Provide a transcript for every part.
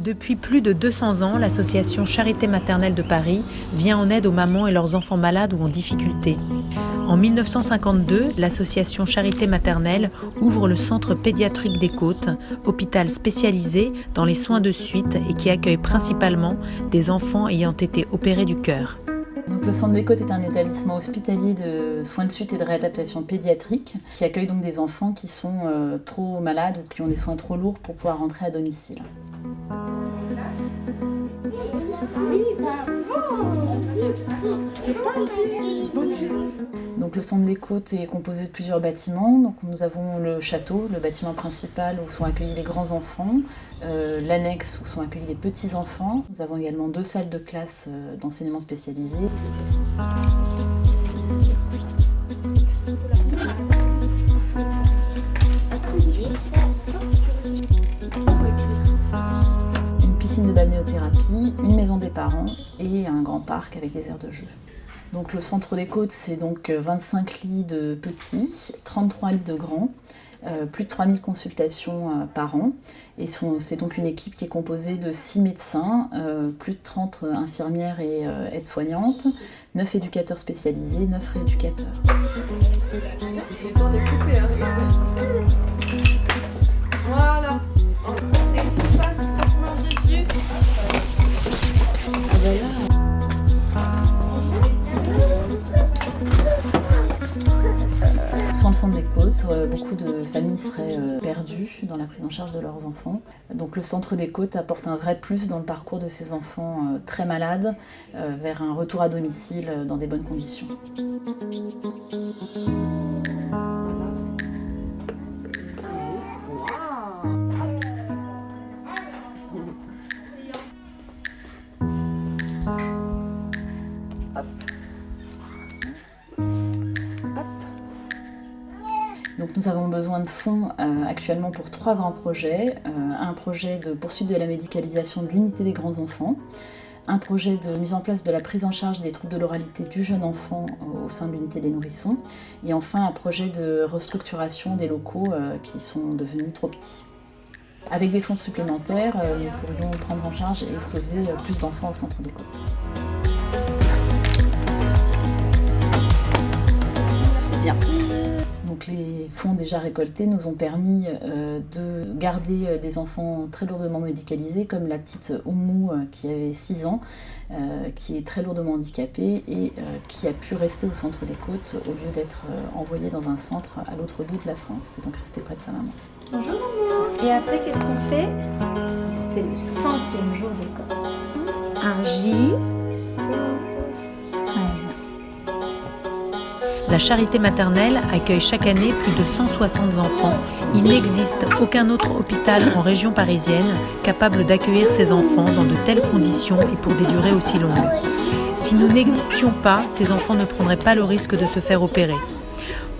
Depuis plus de 200 ans, l'association Charité Maternelle de Paris vient en aide aux mamans et leurs enfants malades ou en difficulté. En 1952, l'association Charité Maternelle ouvre le Centre pédiatrique des Côtes, hôpital spécialisé dans les soins de suite et qui accueille principalement des enfants ayant été opérés du cœur. Donc, le Centre des Côtes est un établissement hospitalier de soins de suite et de réadaptation pédiatrique qui accueille donc des enfants qui sont trop malades ou qui ont des soins trop lourds pour pouvoir rentrer à domicile. Donc, le Centre des Côtes est composé de plusieurs bâtiments. Donc, nous avons le château, le bâtiment principal où sont accueillis les grands enfants, l'annexe où sont accueillis les petits enfants. Nous avons également 2 salles de classe d'enseignement spécialisé. Une piscine de balnéothérapie, une maison des parents et un grand parc avec des aires de jeu. Donc, le Centre des Côtes, c'est donc 25 lits de petits, 33 lits de grands, plus de 3000 consultations par an. Et c'est donc une équipe qui est composée de 6 médecins, plus de 30 infirmières et aides-soignantes, 9 éducateurs spécialisés, 9 rééducateurs. Voilà. Qu'est-ce qui se passe? On marche dessus. Sans le Centre des Côtes, beaucoup de familles seraient perdues dans la prise en charge de leurs enfants. Donc le Centre des Côtes apporte un vrai plus dans le parcours de ces enfants très malades vers un retour à domicile dans des bonnes conditions. Donc nous avons besoin de fonds actuellement pour 3 grands projets. Un projet de poursuite de la médicalisation de l'unité des grands enfants, un projet de mise en place de la prise en charge des troubles de l'oralité du jeune enfant au sein de l'unité des nourrissons, et enfin un projet de restructuration des locaux qui sont devenus trop petits. Avec des fonds supplémentaires, nous pourrions prendre en charge et sauver plus d'enfants au Centre des Côtes. Bien. Donc les fonds déjà récoltés nous ont permis de garder des enfants très lourdement médicalisés, comme la petite Oumou qui avait 6 ans, qui est très lourdement handicapée et qui a pu rester au Centre des Côtes au lieu d'être envoyée dans un centre à l'autre bout de la France, et donc rester près de sa maman. Bonjour maman. Et après, qu'est-ce qu'on fait? C'est le 100e jour d'école. Un J. La Charité Maternelle accueille chaque année plus de 160 enfants. Il n'existe aucun autre hôpital en région parisienne capable d'accueillir ces enfants dans de telles conditions et pour des durées aussi longues. Si nous n'existions pas, ces enfants ne prendraient pas le risque de se faire opérer.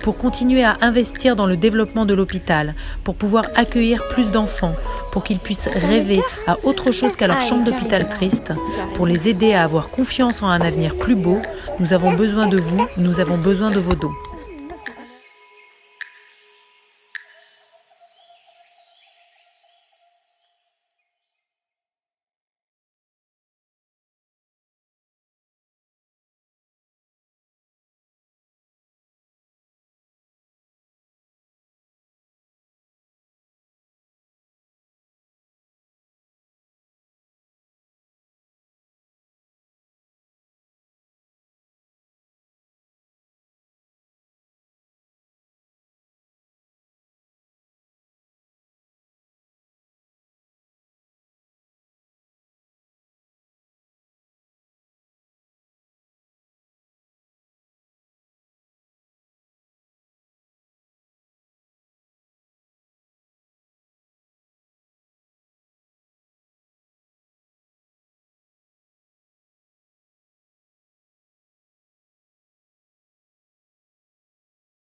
Pour continuer à investir dans le développement de l'hôpital, pour pouvoir accueillir plus d'enfants, pour qu'ils puissent rêver à autre chose qu'à leur chambre d'hôpital triste, pour les aider à avoir confiance en un avenir plus beau, nous avons besoin de vous, nous avons besoin de vos dons.